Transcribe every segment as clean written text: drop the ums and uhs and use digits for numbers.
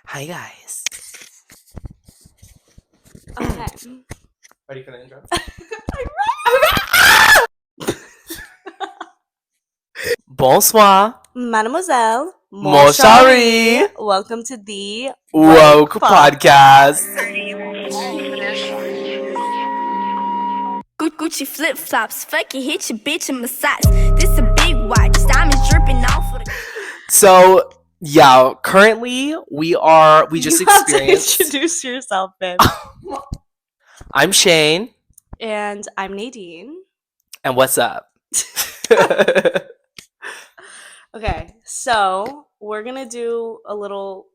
Hi guys. Okay. Ready for the intro? Bonsoir. Mademoiselle. Mon chéri. Welcome to the Woke podcast. Gucci flip flops, fucking hit your bitch in my socks. This a big watch, diamonds dripping off of the. So yeah, currently we just You have to experienced. introduce yourself, babe. I'm Shane, And I'm Nadine. and what's up? Okay, so we're gonna do a little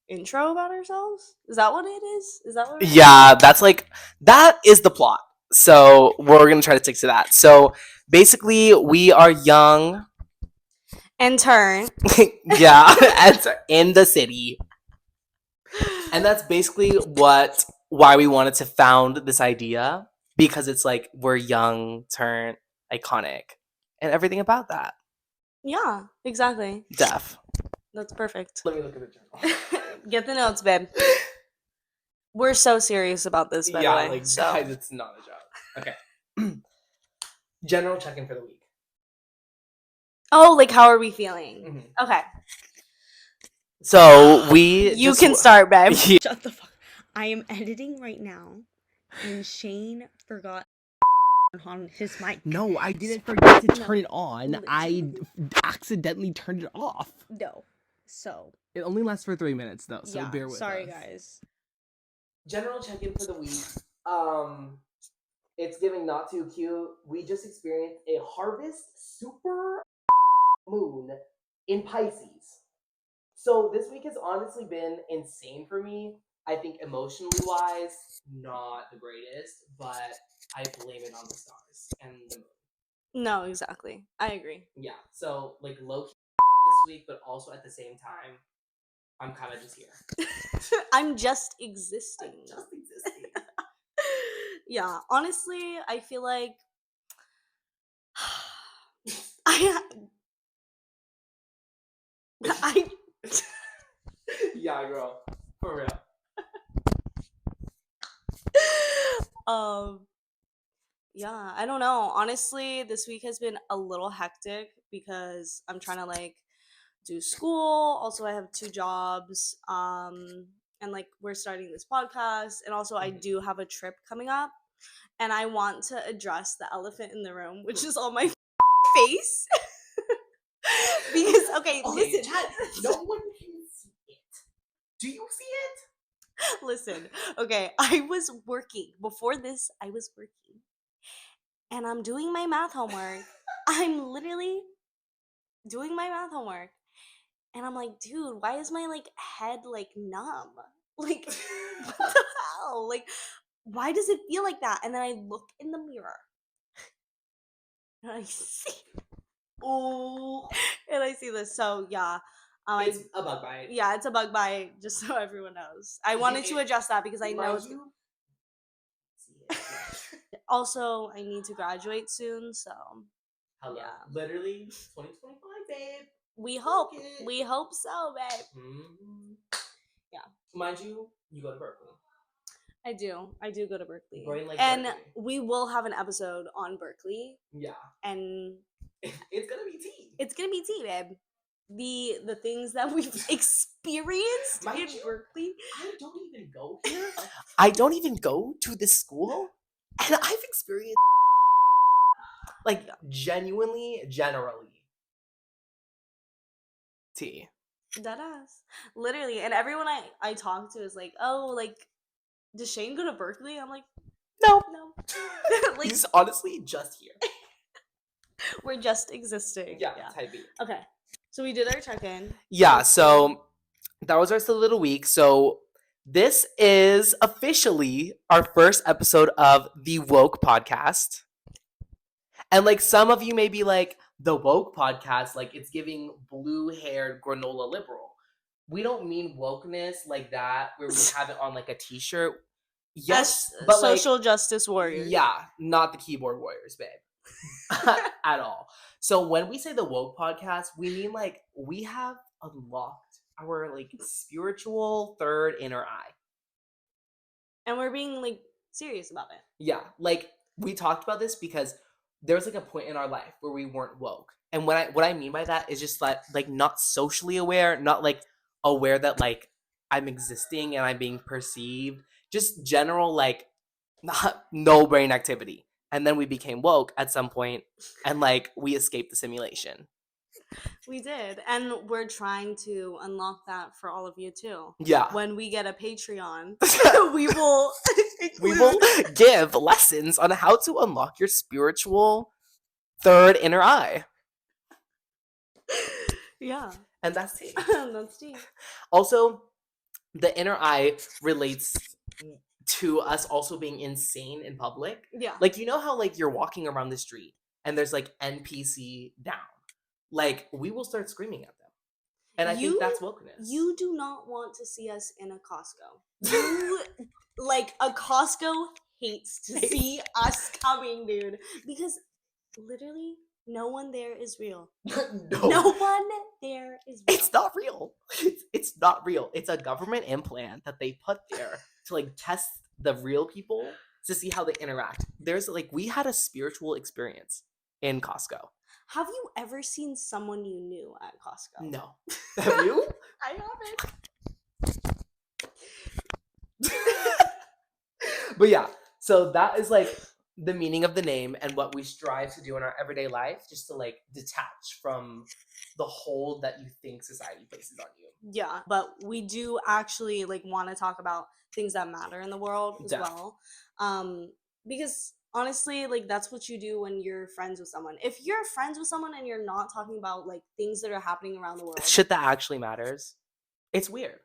intro about ourselves. Is that what it is? Is that what? Yeah, that is the plot. So we're gonna try to stick to that. So basically, we are young. And turn. Yeah, in the city. And that's basically why we wanted to found this idea, because it's like we're young, turn iconic, and everything about that. Yeah, exactly. Deaf. That's perfect. Let me look at the journal. Get the notes, babe. We're so serious about this, by the way. Guys, it's not a joke. Okay. General check-in for the week. Oh, like how are we feeling? Mhm. Okay. So You can start, babe. Yeah. Shut the fuck. I am editing right now, and Shane forgot on his mic. No, I didn't forget to turn it on. No. I accidentally turned it off. No. So, It only lasts for 3 minutes though, so yeah. bear with Sorry, us. guys. General check-in for the week. It's giving not too cute. We just experienced a harvest super moon in Pisces. So this week has honestly been insane for me. I think emotionally wise, not the greatest, but I blame it on the stars and the moon. No, exactly. I agree. Yeah. So like low key this week, but also at the same time, I'm kind of just here. I'm just existing. Just existing. Yeah, honestly, I feel like I Yeah, girl. For real. Yeah, I don't know. Honestly, this week has been a little hectic because I'm trying to do school. Also, I have 2 jobs. And we're starting this podcast, and also I do have a trip coming up, and I want to address the elephant in the room, which is on my face. Because listen. Chat, no one can see it. Do you see it? Listen, okay, I was working. Before this, I was working. And I'm doing my math homework. I'm literally doing my math homework. And I'm like, dude, why is my head numb? Like, what the hell? Like, why does it feel like that? And then I look in the mirror. And I see and I see this. So yeah. It's a bug bite. Yeah, it's a bug bite, just so everyone knows. I wanted to adjust that because I know. Mind you, see it. Also, I need to graduate soon, so Hello. yeah. Literally 2025, babe. We hope. it. We hope so, babe. Mm-hmm. Yeah. Mind you, you go to Berkeley. I do. I do go to Berkeley. Brain like and Berkeley. we will have an episode on Berkeley. Yeah. And It's gonna be tea. it's gonna be tea, babe. The things that we've experienced Mind in you, Berkeley. I don't even go here. I don't even go to this school, and I've experienced genuinely, generally tea. Deadass. Literally. And everyone I talk to is like, oh, does Shane go to Berkeley? I'm like, No. He's honestly just here. We're just existing. Yeah. Type B. Okay. So we did our check-in. Yeah, so that was our silly little week. So this is officially our first episode of the Woke podcast. And some of you may be like, the Woke podcast, it's giving blue-haired granola liberal. We don't mean wokeness like that, where we have it on a t-shirt. Yes, but social justice warriors. Yeah, not the keyboard warriors, babe. At all. So when we say the Woke podcast, we mean we have unlocked our like spiritual third inner eye. And we're being like serious about it. Yeah, like we talked about this because there was like a point in our life where we weren't woke. And what I mean by that is just like not socially aware, not like aware that like I'm existing and I'm being perceived, just general like not no brain activity. And then we became woke at some point and like we escaped the simulation. We did. And we're trying to unlock that for all of you too. Yeah. When we get a Patreon, we will We will give lessons on how to unlock your spiritual third inner eye. Yeah. And that's it. That's deep. Also, the inner eye relates to us also being insane in public. Yeah. Like, you know how like you're walking around the street and there's like NPC down. Like, we will start screaming at them. And I think that's wokeness. You do not want to see us in a Costco. You like a Costco hates to see us coming, dude. Because literally no one there is real. No one there is real. It's not real. It's not real. It's a government implant that they put there to like test the real people to see how they interact. There's like we had a spiritual experience in Costco. Have you ever seen someone you knew at Costco? No. Have you? I haven't. But yeah, so that is like the meaning of the name and what we strive to do in our everyday life, just to like detach from the hold that you think society places on you. Yeah, but we do actually like want to talk about things that matter in the world as well. Because honestly, like that's what you do when you're friends with someone. If you're friends with someone and you're not talking about like things that are happening around the world, Shit that actually matters. It's weird.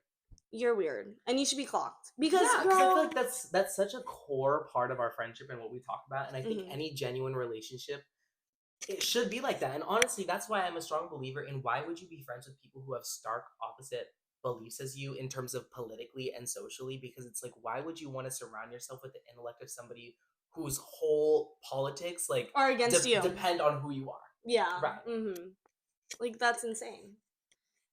You're weird and you should be clocked. Because I girl, feel like that's such a core part of our friendship and what we talk about. And I think Mhm. any genuine relationship, it should be like that. And honestly, that's why I'm a strong believer in why would you be friends with people who have stark opposite beliefs as you in terms of politically and socially? Because it's like, why would you want to surround yourself with the intellect of somebody whose whole politics like or against you. depend on who you are? Yeah. Right. Mm-hmm. Like that's insane.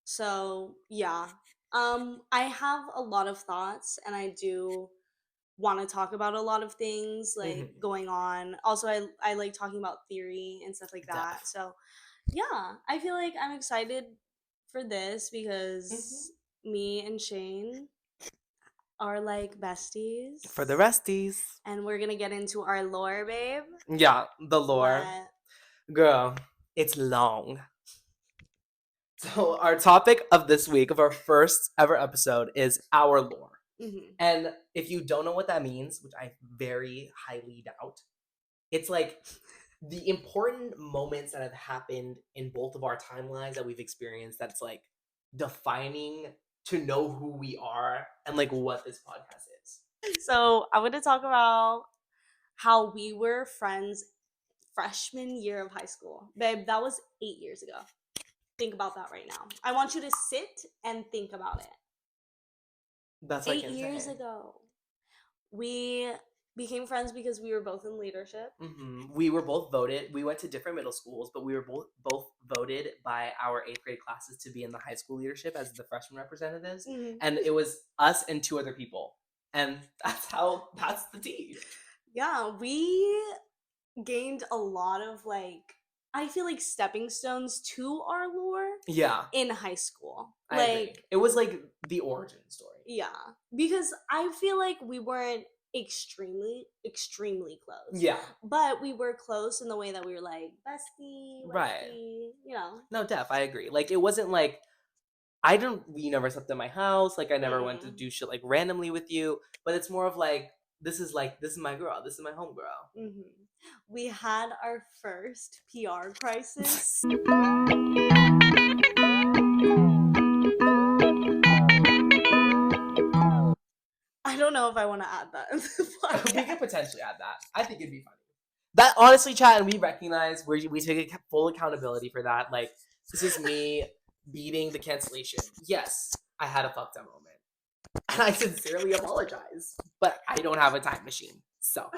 So yeah. I have a lot of thoughts and I do want to talk about a lot of things like going on. Also I like talking about theory and stuff like that. So yeah, I feel like I'm excited for this because me and Shane are like besties. For the resties. And we're gonna get into our lore, babe. Yeah, the lore. What? Girl, it's long. So our topic of this week, of our first ever episode, is our lore. Mhm. And if you don't know what that means, which I very highly doubt, it's like the important moments that have happened in both of our timelines that we've experienced that's like defining to know who we are and like what this podcast is. So I want to talk about how we were friends freshman year of high school. Babe, that was 8 years ago. Think about that right now. I want you to sit and think about it. That's 8 years ago. We became friends because we were both in leadership. We were both voted. We went to different middle schools, but we were both voted by our 8th grade classes to be in the high school leadership as the freshman representatives. And it was us and 2 other people. And that's the tea. Yeah, we gained a lot of like, I feel like stepping stones to our lore Yeah. in high school. I agree. It was like the origin story. Yeah, because I feel like we weren't extremely close. Yeah. But we were close in the way that we were like bestie, Right. you know. No, I agree. Like, it wasn't like, we never slept in my house. Like, I never went to do shit like randomly with you. But it's more of like, this is my girl. This is my homegirl. We had our first PR crisis. I don't know if I want to add that. We could potentially add that. I think it'd be funny. That honestly, chat, and we recognize we take full accountability for that. Like, this is me beating the cancellation. Yes, I had a fucked up moment. And I sincerely apologize. But I don't have a time machine. So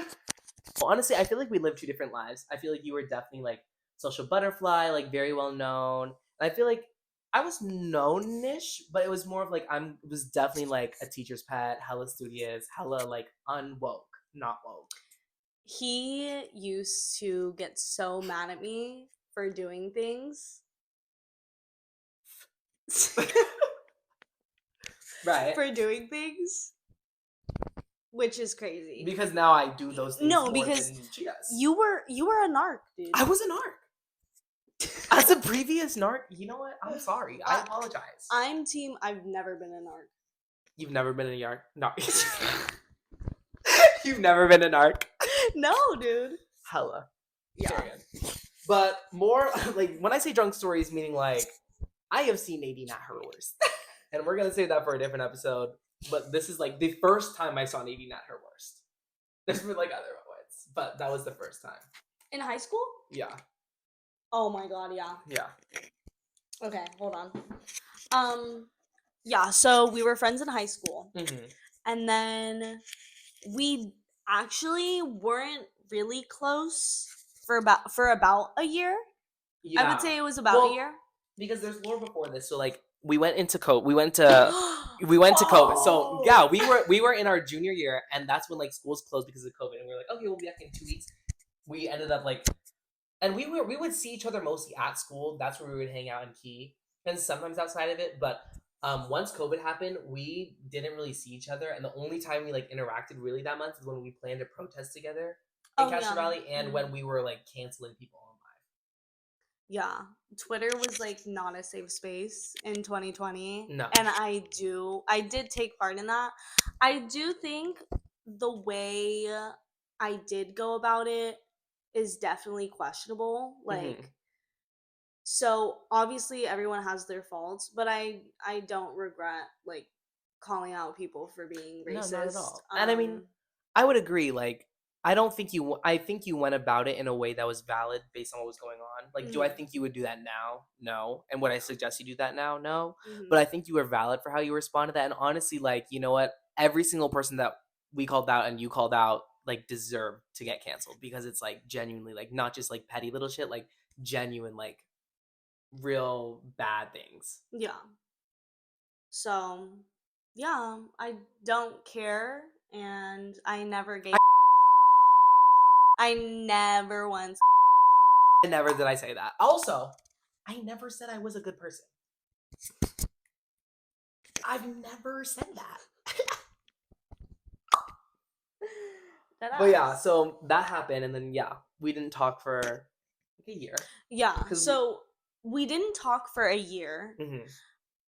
honestly, I feel like we live 2 different lives. I feel like you were definitely like social butterfly, like very well known. And I feel like I was known-ish, but it was more of like it was definitely like a teacher's pet, hella studious, hella like unwoke, not woke. He used to get so mad at me for doing things. Right. For doing things, which is crazy. Because now I do those things. No, more because than she does. you were a narc, dude. I was a narc. As a previous narc, you know what? I'm sorry. I apologize. I'm team. I've never been a narc. You've never been in a narc. No. You've never been a narc. No, dude. Hella. Yeah. Period. But more like when I say drunk stories, meaning like I have seen Nadine at her worst. And we're gonna save that for a different episode. But this is like the first time I saw Nadine at her worst. There's been like other points, but that was the first time. In high school? Yeah. Oh my god, yeah. Yeah. Okay, hold on. Yeah, so we were friends in high school. Mm-hmm. And then we actually weren't really close for about a year. Yeah. I would say it was about a year. Because there's lore before this. So like we went into COVID. We went to COVID. So yeah, we were in our junior year, and that's when like schools closed because of COVID. And we were like, okay, we'll be back in 2 weeks. We ended up like, and we would see each other mostly at school. That's where we would hang out in Key, and sometimes outside of it. But once COVID happened, we didn't really see each other, and the only time we like interacted really that much is when we planned a protest together in Castro Valley, and when we were like canceling people online. Yeah, Twitter was like not a safe space in 2020. No. And I did take part in that. I do think the way I did go about it is definitely questionable. Like, so obviously everyone has their faults, but I don't regret like calling out people for being racist. No, not at all. And I mean, I would agree. Like, I think you went about it in a way that was valid based on what was going on. Like, do I think you would do that now? No. And would I suggest you do that now? No. But I think you were valid for how you responded to that. And honestly, like, you know what? Every single person that we called out and you called out, like, deserve to get canceled because it's, like, genuinely, like, not just, like, petty little shit, like, genuine, like, real bad things. Yeah. So, yeah, I don't care. And I never gave... I never once. Never did I say that. Also, I never said I was a good person. I've never said that. But yeah, so that happened, and then yeah, we didn't talk for like a year. Yeah, so we didn't talk for a year,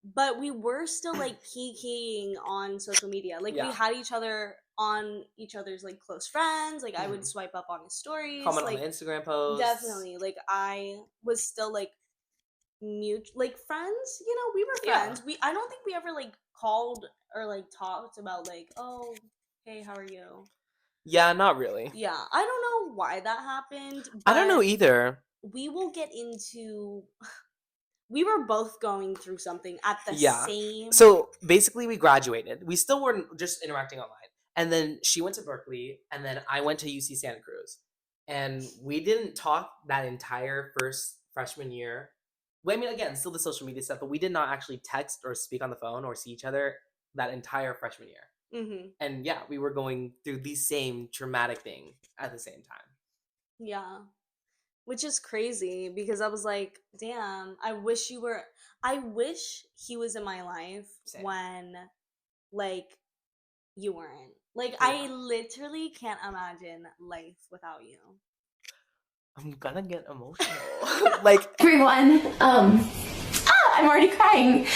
but we were still like keying on social media. Like we had each other on each other's like close friends. Like I would swipe up on his stories, comment like, on the Instagram posts. Definitely, like I was still like like friends. You know, we were friends. I don't think we ever like called or like talked about like, oh, hey, how are you? Yeah, not really. Yeah, I don't know why that happened. I don't know either. We will get into. We were both going through something at the same. So basically, we graduated. We still weren't just interacting online. And then she went to Berkeley, and then I went to UC Santa Cruz. And we didn't talk that entire freshman year. Well, I mean, again, still the social media stuff, but we did not actually text or speak on the phone or see each other that entire freshman year. And yeah, we were going through the same traumatic thing at the same time. Yeah. Which is crazy because I was like, damn, I wish he was in my life when, like, you weren't. Like, I literally can't imagine life without you. I'm gonna get emotional. Like, everyone, I'm already crying.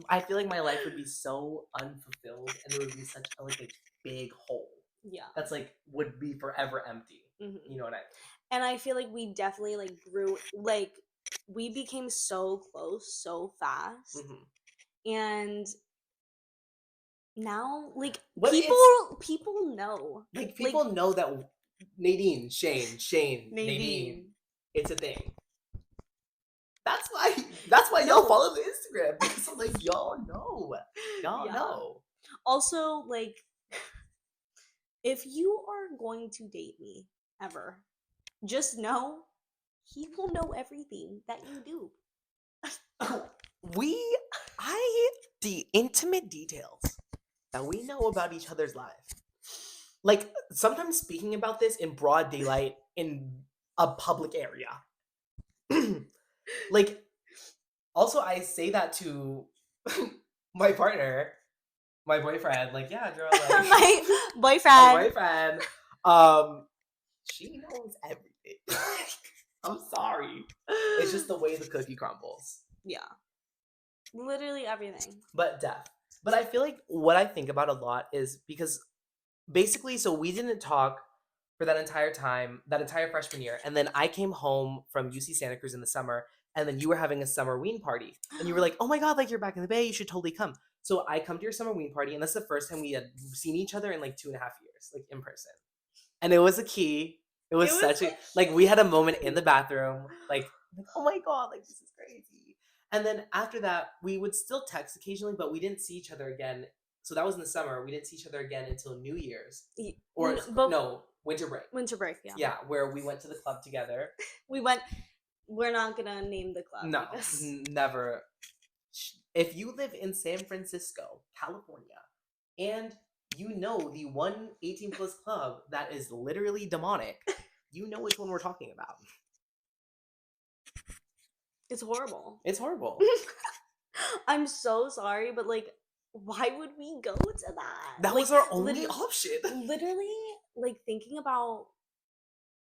I feel like my life would be so unfulfilled and there would be such a, like, a big hole. Yeah. That's, like, would be forever empty. You know what I mean? And I feel like we definitely, like, grew, like, we became so close so fast. And now, like, people know. Like, people know that Nadine, Shane, Nadine. It's a thing. That's why y'all follow the Instagram. Because I'm like, y'all know. Y'all know. Also, like, if you are going to date me ever, just know he will know everything that you do. the intimate details that we know about each other's lives. Like, sometimes speaking about this in broad daylight in a public area. Like, also, I say that to my partner, my boyfriend. Like, yeah, girl, like, My my boyfriend. boyfriend. She knows everything. I'm sorry. It's just the way the cookie crumbles. Yeah. Literally everything. But I feel like what I think about a lot is because basically, so we didn't talk for that entire time, that entire freshman year. And then I came home from UC Santa Cruz in the summer, and then you were having a summer ween party. And you were like, oh my God, like you're back in the Bay, you should totally come. So I come to your summer ween party, and that's the first time we had seen each other in like 2.5 years, like in person. And it was a key. It was such a, like, we had a moment in the bathroom, like oh my God, like this is crazy. And then after that, we would still text occasionally, but we didn't see each other again. So that was in the summer. We didn't see each other again until New Year's. Or, no, winter break. Winter break, yeah. Yeah, where we went to the club together. We're not gonna name the club. No, never. If you live in San Francisco, California, and you know the 118 plus club that is literally demonic, you know which one we're talking about. It's horrible. It's horrible. I'm so sorry, but like, why would we go to that? That Like, was our only literally- option. Literally, like thinking about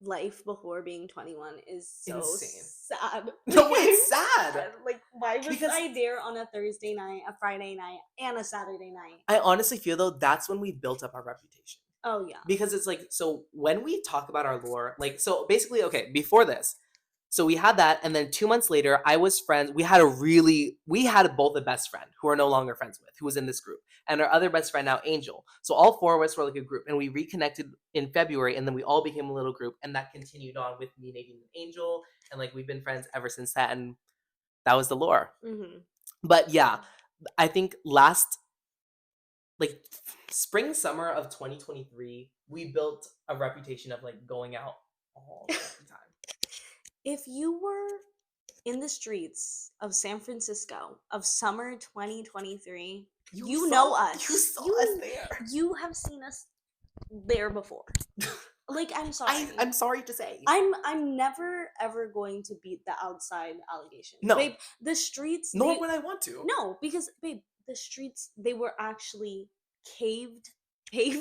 life before being 21 is so Insane. sad. No, it's sad. Like, why was Because- I there on a Thursday night, a Friday night, and a Saturday night? I honestly feel though that's when we built up our reputation. Oh yeah. Because it's like, so when we talk about our lore, like, so basically, okay, before this, so we had that, and then 2 months later, I was friends. We had both a best friend who are no longer friends with, who was in this group, and our other best friend now, Angel. So all four of us were like a group, and we reconnected in February, and then we all became a little group, and that continued on with me, Nadine, and Angel, and like we've been friends ever since that, and that was the lore. Mm-hmm. But yeah, I think like spring, summer of 2023, we built a reputation of like going out all the time. If you were in the streets of San Francisco of summer 2023, you know us. You saw us there. You have seen us there before. Like, I'm sorry. I'm sorry to say. I'm never ever going to beat the outside allegations. No. Babe, the streets Nor they- would I want to. No, because babe, the streets they were actually paved. They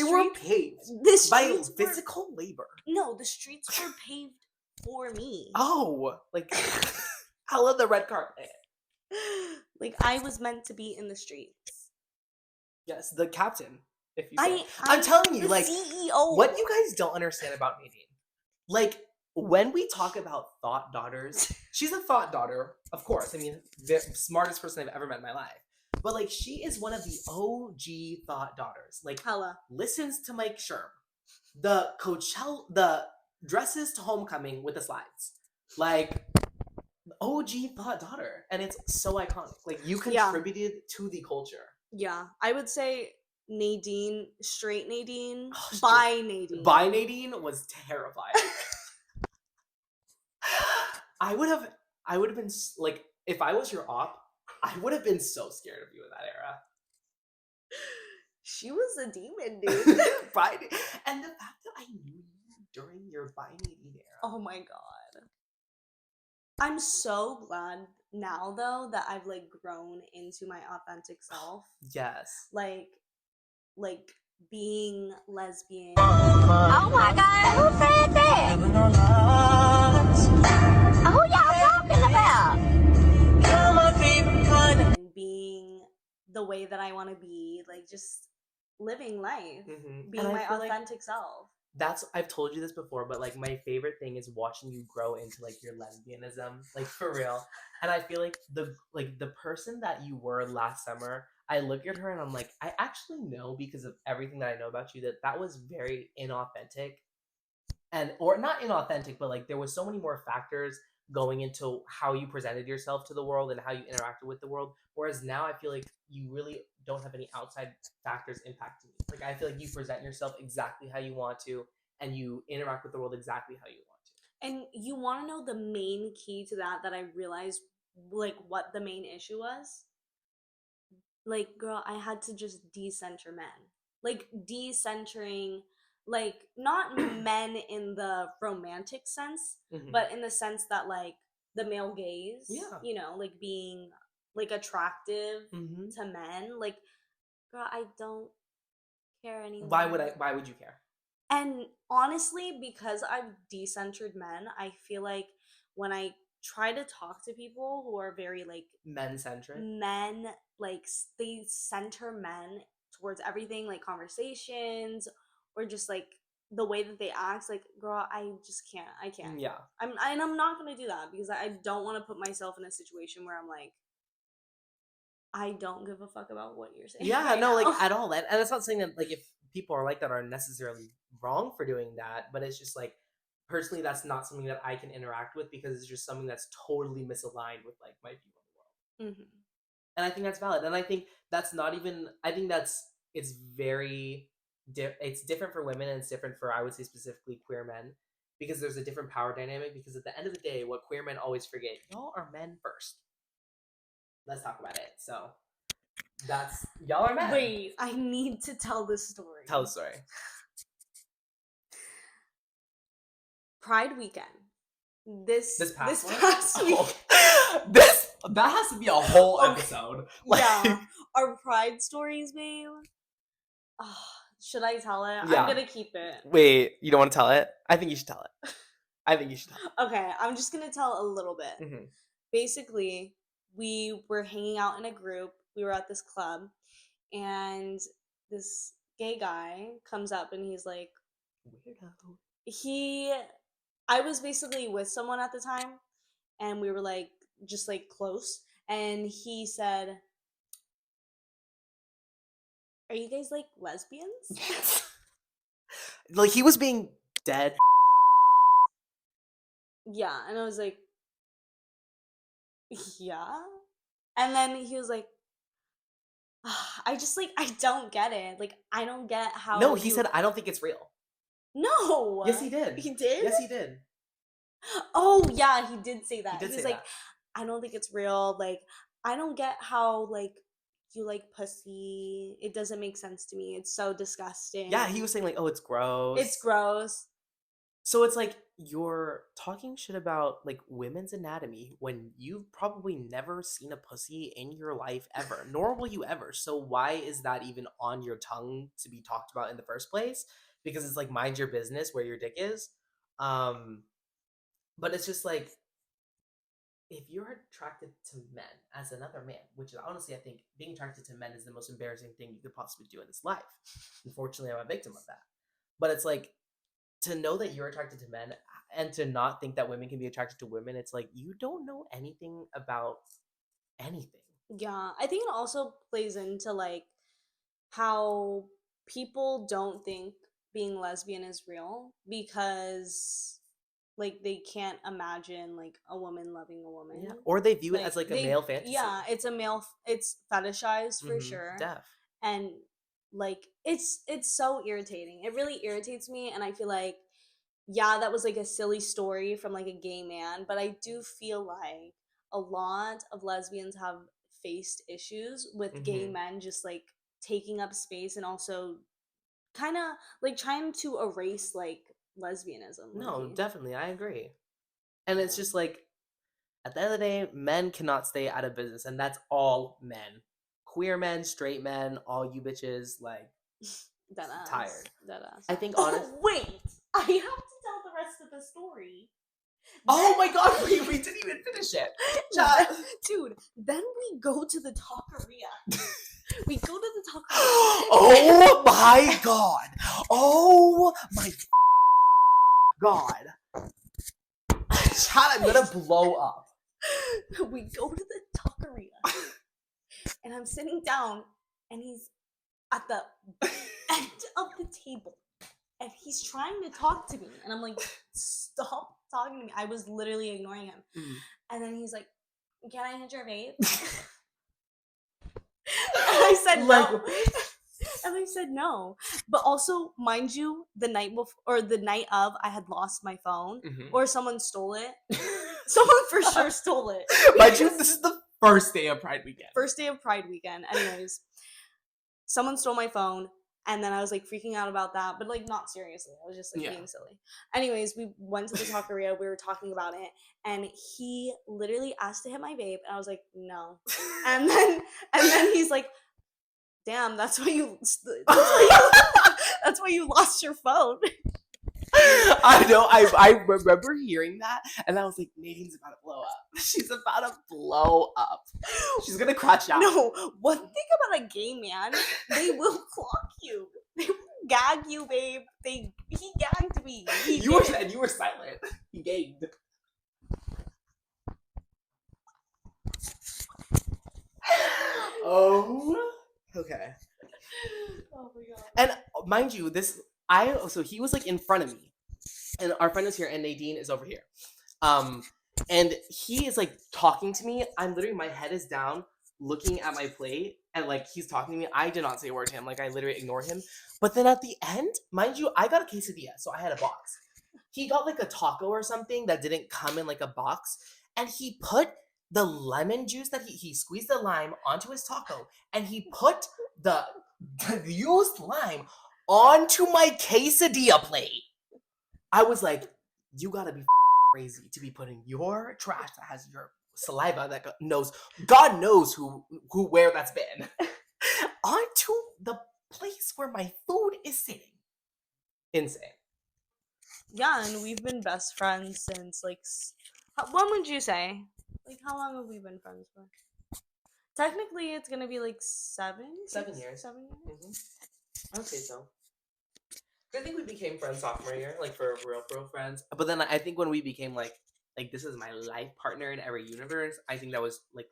were paved The by streets were- physical labor. No, the streets were paved for me. Oh, like hella the red carpet. Like, I was meant to be in the streets. Yes, the captain. If you say. I'm I'm telling you, the like CEO. what you guys don't understand about Nadine. Like when we talk about thought daughters, she's a thought daughter, of course. I mean, the smartest person I've ever met in my life. But like she is one of the OG thought daughters. Like Hella. listens to Mike Sherm, the the dresses to homecoming with the slides, like OG thought daughter, and it's so iconic. Like you Yeah. contributed to the culture. Yeah, I would say Nadine, straight Nadine, Oh, straight- by Nadine. By Nadine was terrifying. I would have been like, if I was your op, I would have been so scared of you in that era. She was a demon, dude. By, and the fact that I knew you during your By Nadine era. Oh my god. I'm so glad now though that I've like grown into my authentic self. Yes. Like being lesbian. Oh my god, who said that? Who y'all talking about? And being the way that I want to be, like just living life, Mhm. being And I my feel like authentic self. I've told you this before, but like my favorite thing is watching you grow into like your lesbianism, like for real. And I feel like the person that you were last summer, I look at her and I'm like, I actually know because of everything that I know about you that was very inauthentic, or not inauthentic, but like there was so many more factors going into how you presented yourself to the world and how you interacted with the world. Whereas now I feel like you really don't have any outside factors impacting you. Like I feel like you present yourself exactly how you want to, and you interact with the world exactly how you want to. And you want to know the main key to that I realized, like, what the main issue was? Like, girl, I had to just decenter men. Like, decentering, like, not men in the romantic sense, Mhm. but in the sense that, like, the male gaze, Yeah. you know, like, being, like, attractive Mhm. to men. Like, girl, I don't care anymore. Why would you care? And honestly, because I've decentered men, I feel like when I try to talk to people who are very like Men centric. men, like they center men towards everything, like conversations or just like the way that they act. Like, girl, I just can't. I can't. Yeah. I'm not gonna do that because I don't want to put myself in a situation where I'm like, I don't give a fuck about what you're saying. Yeah, right no, like now. at all. And that's not saying that like if people are like that are necessarily wrong for doing that, but it's just like personally that's not something that I can interact with because it's just something that's totally misaligned with like my view on the world. Mhm. And I think that's valid. And I think that's not even I think that's it's very it's different for women and it's different for I would say specifically queer men because there's a different power dynamic because at the end of the day what queer men always forget, y'all are men first. Let's talk about it. So that's y'all are men. Wait, I need to tell this story. Tell the story. Pride weekend. This Past one? past week. Oh, that has to be a whole Okay. episode. Yeah, our pride stories, babe. Oh, should I tell it? Yeah. I'm gonna keep it. Wait, you don't want to tell it? I think you should tell it. I think you should tell it. Okay, I'm just gonna tell a little bit. Mhm. Basically, we were hanging out in a group. We were at this club, and this gay guy comes up and he's like, Weirdo. I was basically with someone at the time, and we were like just like close, and he said, "Are you guys like lesbians?" Like he was being dead. Yeah, and I was like, yeah. And then he was like, I just like I don't get it. Like I don't get how. No, he said I don't think it's real. No. Yes, he did. He did. Yes, he did. Oh yeah, he did say that. He did He was say like, that. I don't think it's real. Like I don't get how like you like pussy. It doesn't make sense to me. It's so disgusting. Yeah, he was saying like, oh, it's gross. It's gross. So it's like you're talking shit about like women's anatomy when you've probably never seen a pussy in your life ever, nor will you ever. So why is that even on your tongue to be talked about in the first place? Because it's like mind your business where your dick is. But it's just like if you're attracted to men as another man, which is honestly I think being attracted to men is the most embarrassing thing you could possibly do in this life. Unfortunately, I'm a victim of that. But it's like to know that you're attracted to men and to not think that women can be attracted to women, it's like you don't know anything about anything. Yeah, I think it also plays into like how people don't think being lesbian is real because like they can't imagine like a woman loving a woman. Yeah. Or they view it as like a they- male fantasy. Yeah, it's a male. It's fetishized for Mhm, sure. Def. And like it's so irritating. It really irritates me, and I feel like yeah, that was like a silly story from like a gay man, but I do feel like a lot of lesbians have faced issues with gay Mhm. men just like taking up space and also kind of like trying to erase like lesbianism. No, maybe. definitely, I agree. And it's Yeah. just like at the end of the day, men cannot stay out of business, and that's all men. Queer men, straight men, all you bitches, like Deadass. tired. Deadass. I think Oh, honest. wait! I have to tell the rest of the story. Oh my god, we didn't even finish it. Chat. Dude, then we go to the taqueria. We go to the taqueria. Oh my god. Oh my god. Chat, I'm gonna blow up. We go to the taqueria. And I'm sitting down, and he's at the end of the table. And he's trying to talk to me. And I'm like, stop talking to me. I was literally ignoring him. Mhm. And then he's like, can I hit your vape? And I said no. Like- And I said no. But also, mind you, the night before or the night of, I had lost my phone, Mhm. or someone stole it. Someone for sure stole it. Mind you, this is the first day of Pride weekend. First day of Pride weekend. Anyways, someone stole my phone, and then I was like freaking out about that, but like not seriously. I was just like Yeah. being silly. Anyways, we went to the taqueria. We were talking about it, and he literally asked to hit my vape, and I was like, no. And then he's like, damn, that's why you that's why you lost your phone. I know. I remember hearing that, and I was like, Nadine's about to blow up. She's about to blow up. She's gonna crash out. No, one thing about a gay man, they will clock you. They will gag you, babe. He gagged me. You were silent. He gagged. Oh. Okay. Oh my god. And mind you, so he was like in front of me, and our friend is here, and Nadine is over here. And he is like talking to me. I'm literally, my head is down, looking at my plate, and like he's talking to me. I did not say a word to him. Like I literally ignored him. But then at the end, mind you, I got a quesadilla, so I had a box. He got like a taco or something that didn't come in like a box, and he put the lemon juice that he squeezed the lime onto his taco, and he put the used lime onto my quesadilla plate. I was like, you gotta be crazy to be putting your trash that has your saliva that God knows where that's been onto the place where my food is sitting. Insane. Yeah, and we've been best friends since like when would you say? Like how long have we been friends for? Technically, it's gonna be like 7 years. 7 years. I would say so. I think we became friends sophomore year, like for real friends. But then I think when we became like this is my life partner in every universe, I think that was like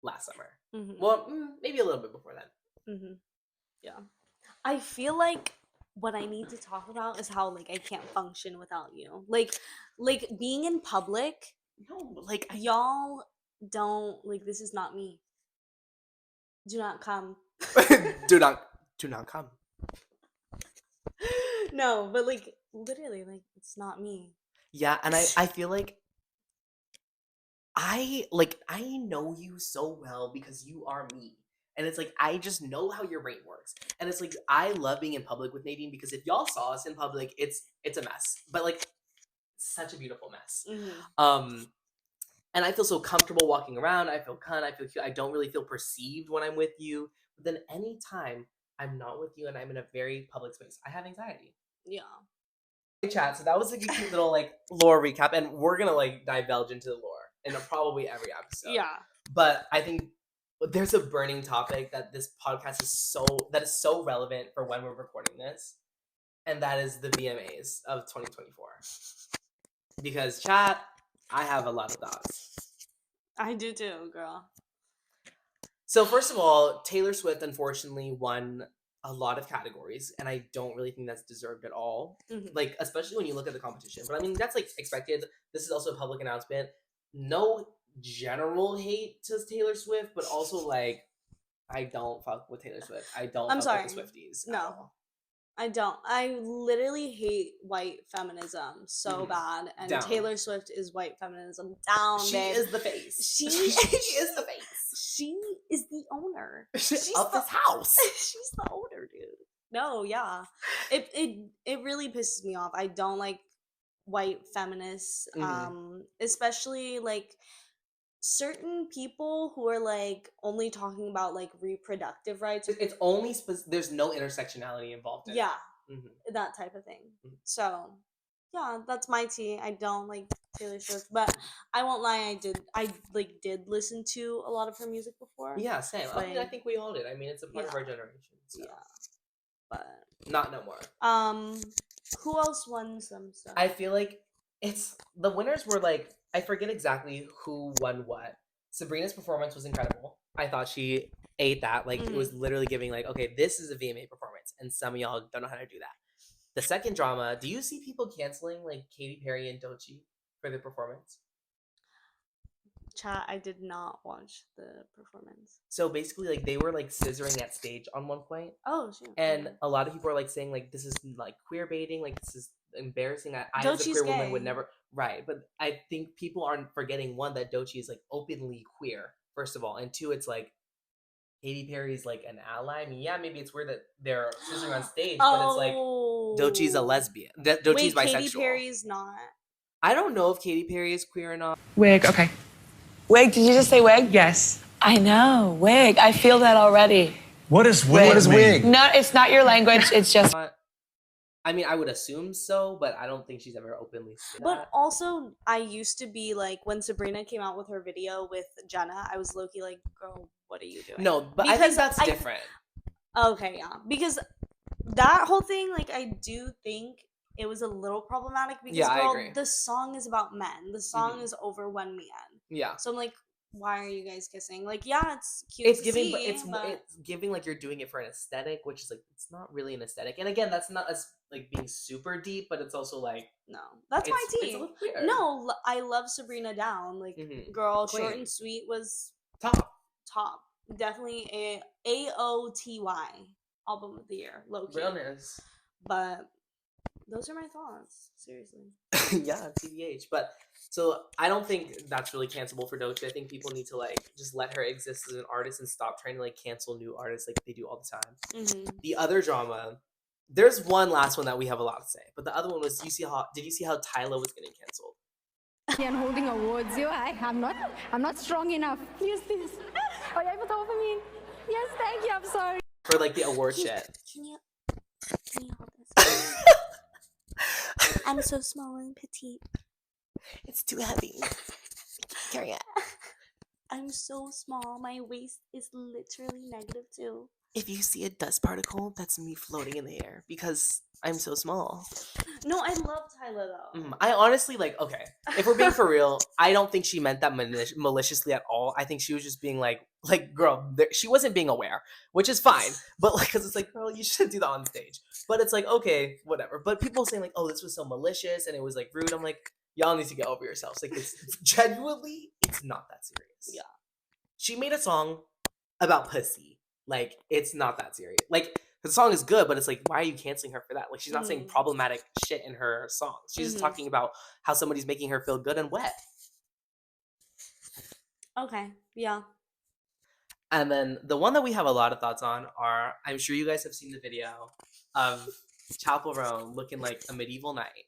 last summer. Mm-hmm. Well, maybe a little bit before then. Mm-hmm. Yeah. I feel like what I need to talk about is how like I can't function without you. Like being in public, No, like y'all don't like this is not me. Do not come. do not come. No, but like literally, like it's not me. Yeah, and I feel like I know you so well because you are me. And it's like I just know how your brain works. And it's like I love being in public with Nadine because if y'all saw us in public, it's a mess. But like such a beautiful mess. Mm-hmm. And I feel so comfortable walking around. I feel I feel cute. I don't really feel perceived when I'm with you. But then anytime I'm not with you and I'm in a very public space, I have anxiety. Yeah. Chat. So that was like a cute little like lore recap, and we're gonna like divulge into the lore in probably every episode. Yeah. But I think there's a burning topic that this podcast is so relevant for when we're recording this, and that is the VMAs of 2024. Because chat, I have a lot of thoughts. I do too, girl. So first of all, Taylor Swift unfortunately won a lot of categories, and I don't really think that's deserved at all. Mm-hmm. Like, especially when you look at the competition. But I mean, that's like expected. This is also a public announcement. No general hate to Taylor Swift, but also like, I don't fuck with Taylor Swift. I don't I'm fuck with sorry. the Swifties. No. At all. I don't. I literally hate white feminism so Mhm. bad, and Down. Taylor Swift is white feminism down. She babe. is the face. She is the face. She is the owner. of She's this house. She's the owner, dude. No, yeah. It really pisses me off. I don't like white feminists, especially like certain people who are like only talking about like reproductive rights. It's only there's no intersectionality involved in it. Yeah, Mhm. that type of thing. Mhm. So, yeah, that's my tea. I don't like Taylor Swift, but I won't lie. I did listen to a lot of her music before. Yeah, same. I mean, I Like, think we all did. I mean, it's a part of yeah. our generation. So. Yeah, but Not no more. who else won some stuff? I feel like it's the winners were like I forget exactly who won what. Sabrina's performance was incredible. I thought she ate that. Like it was literally giving like, okay, this is a VMA performance, and some of y'all don't know how to do that. The second drama, do you see people canceling like Katy Perry and Doechii for their performance? Chat, I did not watch the performance. So basically, like they were like scissoring at stage on one point, Oh shoot. and okay. a lot of people are like saying like this is like queer baiting, like this is embarrassing. I as a Doechie's queer woman would gay. never right, but I think people aren't forgetting one that Doechii is like openly queer first of all, and two, it's like Katy Perry's like an ally. I mean, yeah, maybe it's weird that they're scissoring on stage, but it's like Doechii's a lesbian. Doechii's Wait, bisexual. Katy Perry's not. I don't know if Katy Perry is queer or not. Wig, okay. Wig, did you just say wig? Yes. I know, wig. I feel that already. What is wig? What is wig? No, it's not your language. It's just. I mean, I would assume so, but I don't think she's ever openly said But that. also, I used to be like, when Sabrina came out with her video with Jenna, I was low-key like, girl, what are you doing? No, but I think Because that's I- different. Okay, yeah. Because that whole thing, like, I do think it was a little problematic because, Yeah, I girl, agree. the song is about men. The song Mhm. is over when we end. Yeah. So I'm like, why are you guys kissing? Like, yeah, it's cute It's to giving, see, but it's but it's giving like you're doing it for an aesthetic, which is like it's not really an aesthetic. And again, that's not as like being super deep, but it's also like no. That's my it's a tea. little queer. No, I love Sabrina Down. Like, Mhm. girl, Short Queen. and Sweet was Top. top. Definitely a AOTY album of the year, low key. Realness. But those are my thoughts. Seriously. Yeah, TBH. But so I don't think that's really cancelable for Doechii. I think people need to like just let her exist as an artist and stop trying to like cancel new artists like they do all the time. Mm-hmm. The other drama, there's one last one that we have a lot to say, but the other one was did you see how Tyla was getting canceled? And holding awards, I'm not strong enough. Please. Oh, you able to open me? Yes, thank you. I'm sorry. For like the award shit. Can you hold this? I'm so small and petite. It's too heavy. Carry it. I'm so small. My waist is literally -2. If you see a dust particle, that's me floating in the air because I'm so small. No, I love Tyla though. I honestly like, okay, if we're being for real, I don't think she meant that maliciously at all. I think she was just being like girl, she wasn't being aware, which is fine. But like, because it's like, girl, you shouldn't do that on stage. But it's like, okay, whatever. But people saying like, oh, this was so malicious and it was like rude. I'm like, y'all need to get over yourselves. Like, it's genuinely, it's not that serious. Yeah. She made a song about pussy. Like, it's not that serious. Like, the song is good, but it's like, why are you canceling her for that? Like, she's not saying problematic shit in her songs. She's just talking about how somebody's making her feel good and wet. Okay, yeah. And then the one that we have a lot of thoughts on are, I'm sure you guys have seen the video of Chappell Roan looking like a medieval knight.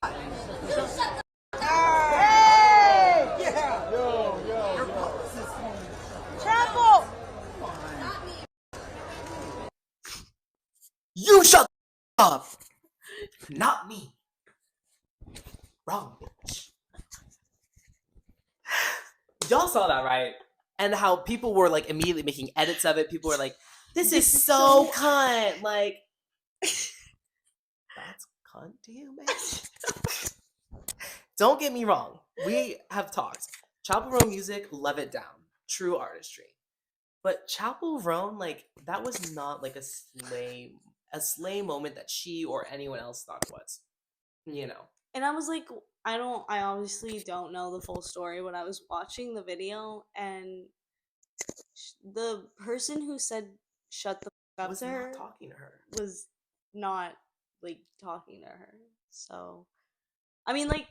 You shut up! Not me. Wrong bitch. Y'all saw that, right? And how people were like immediately making edits of it. People were like, this is so cunt. Like, that's cunt to you, man. Don't get me wrong. We have talked. Chappell Roan music, love it down. True artistry. But Chappell Roan, like, that was not like a slay moment that she or anyone else thought it was. You know. And I was like, I obviously don't know the full story when I was watching the video, and the person who said shut the fuck up Was to her not talking to her. was not like talking to her. So I mean, like,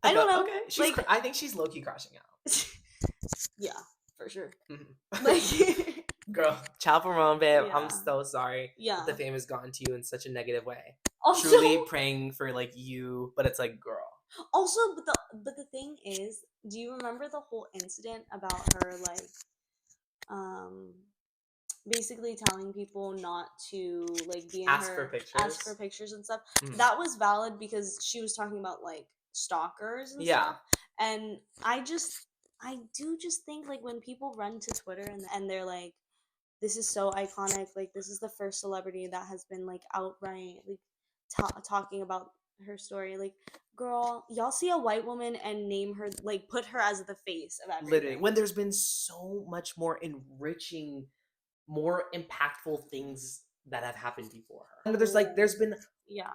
I don't know. Okay. Like, I think she's low-key crashing out. yeah, for sure. Mhm. Like, Girl, Chappell Roan, babe, Yeah. I'm so sorry yeah. that the fame has gotten to you in such a negative way. Also, Truly praying for like you, but it's like, girl. also, but the thing is, do you remember the whole incident about her like, basically telling people not to like be in Ask her for ask pictures. for pictures and stuff? Mhm. That was valid because she was talking about like stalkers and Yeah. stuff. And I do just think like when people run to Twitter and they're like, this is so iconic, like this is the first celebrity that has been like outright like talking about her story, like, girl, y'all see a white woman and name her, like, put her as the face of everything. Literally, when there's been so much more enriching, more impactful things that have happened before her. And there's been yeah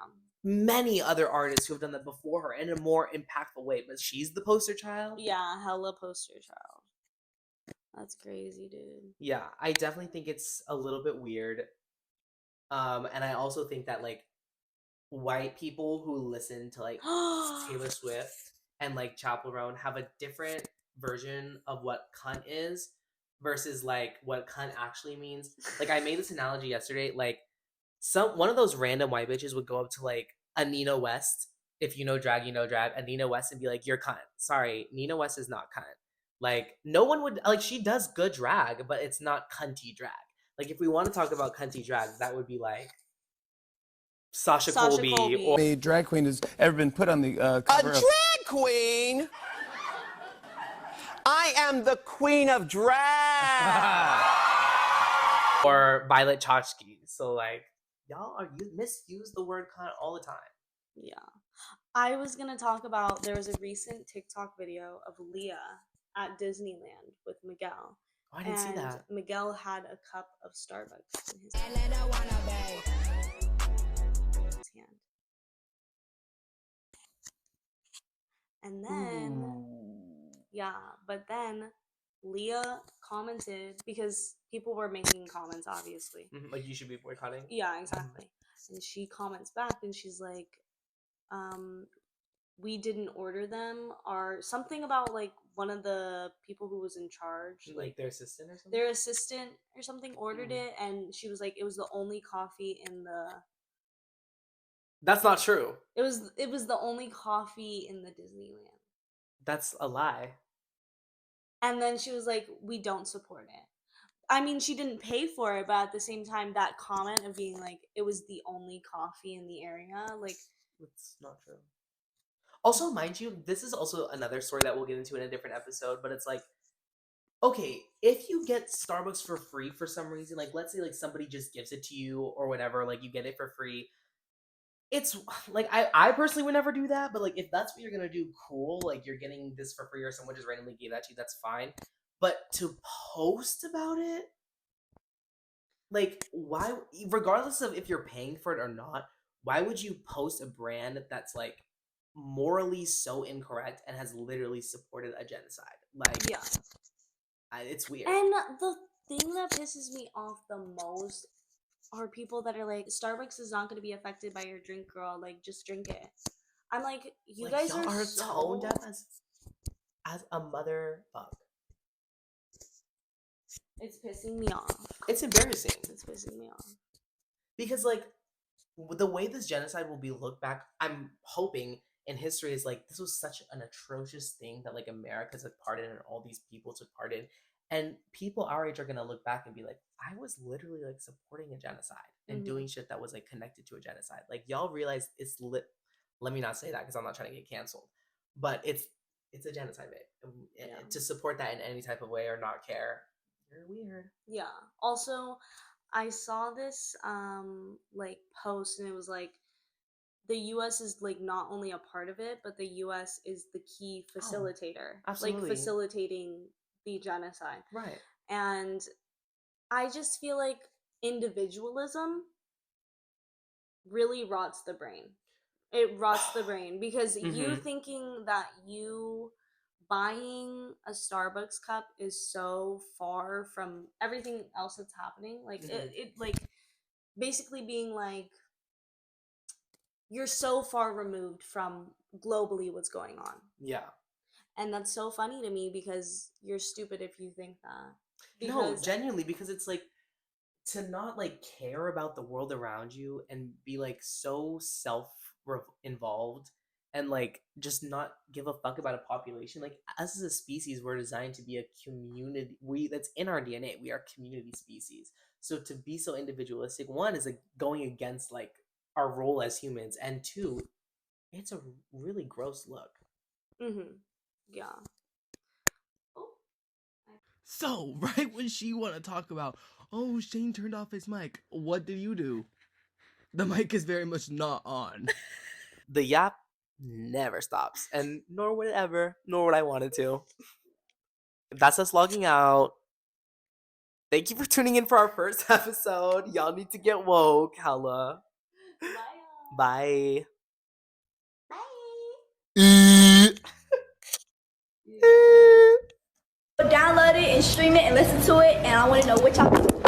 many other artists who have done that before her in a more impactful way, but she's the poster child. Yeah, hella poster child. That's crazy, dude. Yeah, I definitely think it's a little bit weird. And I also think that like white people who listen to like Taylor Swift and like Chappell Roan have a different version of what cunt is versus like what cunt actually means. Like I made this analogy yesterday, like one of those random white bitches would go up to like a Nina West, if you know drag, you know drag, a Nina West, and be like, "You're cunt." Sorry, Nina West is not cunt. Like no one would like. She does good drag, but it's not cunty drag. Like if we want to talk about cunty drag, that would be like Sasha Colby. Or A drag queen has ever been put on the cover A drag queen? I am the queen of drag. or Violet Chachki. So like y'all you misuse the word cunt all the time. Yeah. I was gonna talk about, there was a recent TikTok video of Leah at Disneyland with Miguel. Oh, I didn't see that. Miguel had a cup of Starbucks in his hand. And then, yeah, but then Leah commented, because people were making comments, obviously. Like you should be boycotting. Yeah, exactly. And she comments back and she's like, we didn't order them, or something about like one of the people who was in charge, like their assistant or something. Their assistant or something ordered it, and she was like, it was the only coffee in the. That's not true. It was the only coffee in the Disneyland. That's a lie. And then she was like, we don't support it. I mean, she didn't pay for it, but at the same time, that comment of being like, it was the only coffee in the area, like. It's not true. Also, mind you, this is also another story that we'll get into in a different episode, but it's like, okay, if you get Starbucks for free for some reason, like let's say like somebody just gives it to you or whatever, like you get it for free. It's like I personally would never do that, but like if that's what you're gonna do, cool. Like you're getting this for free or someone just randomly gave that to you, that's fine. But to post about it, like why, regardless of if you're paying for it or not, why would you post a brand that's like morally so incorrect and has literally supported a genocide? Like, yeah, it's weird. And the thing that pisses me off the most are people that are like, Starbucks is not going to be affected by your drink, girl. Like, just drink it. I'm like, you like, guys y'all are tone deaf as a motherfuck. It's pissing me off. It's embarrassing. It's pissing me off. Because like the way this genocide will be looked back, I'm hoping in history is like this was such an atrocious thing that like America took part in and all these people took part in, and people our age are gonna look back and be like, I was literally like supporting a genocide and doing shit that was like connected to a genocide. Like y'all realize it's lit. Let me not say that because I'm not trying to get canceled, but it's a genocide, babe. And to support that in any type of way or not care, you're weird. Yeah. Also, I saw this like post, and it was like the US is like not only a part of it, but the US is the key facilitator. Absolutely. Like facilitating the genocide. Right. And I just feel like individualism really rots the brain. It rots the brain because you thinking that you buying a Starbucks cup is so far from everything else that's happening. Like it like basically being like you're so far removed from globally what's going on. Yeah. And that's so funny to me because you're stupid if you think that. No, genuinely, because it's like to not like care about the world around you and be like so involved and like just not give a fuck about a population. Like us as a species, we're designed to be a community. That's in our DNA. We are community species. So to be so individualistic, one is like going against like our role as humans, and two, it's a really gross look. Yeah. So, right when she want to talk about, oh, Shane turned off his mic, what did you do? The mic is very much not on. The yap never stops, and nor would it ever, nor would I want it to. That's us logging out. Thank you for tuning in for our first episode. Y'all need to get woke, hella. Bye. and stream it and listen to it, and I want to know what y'all think.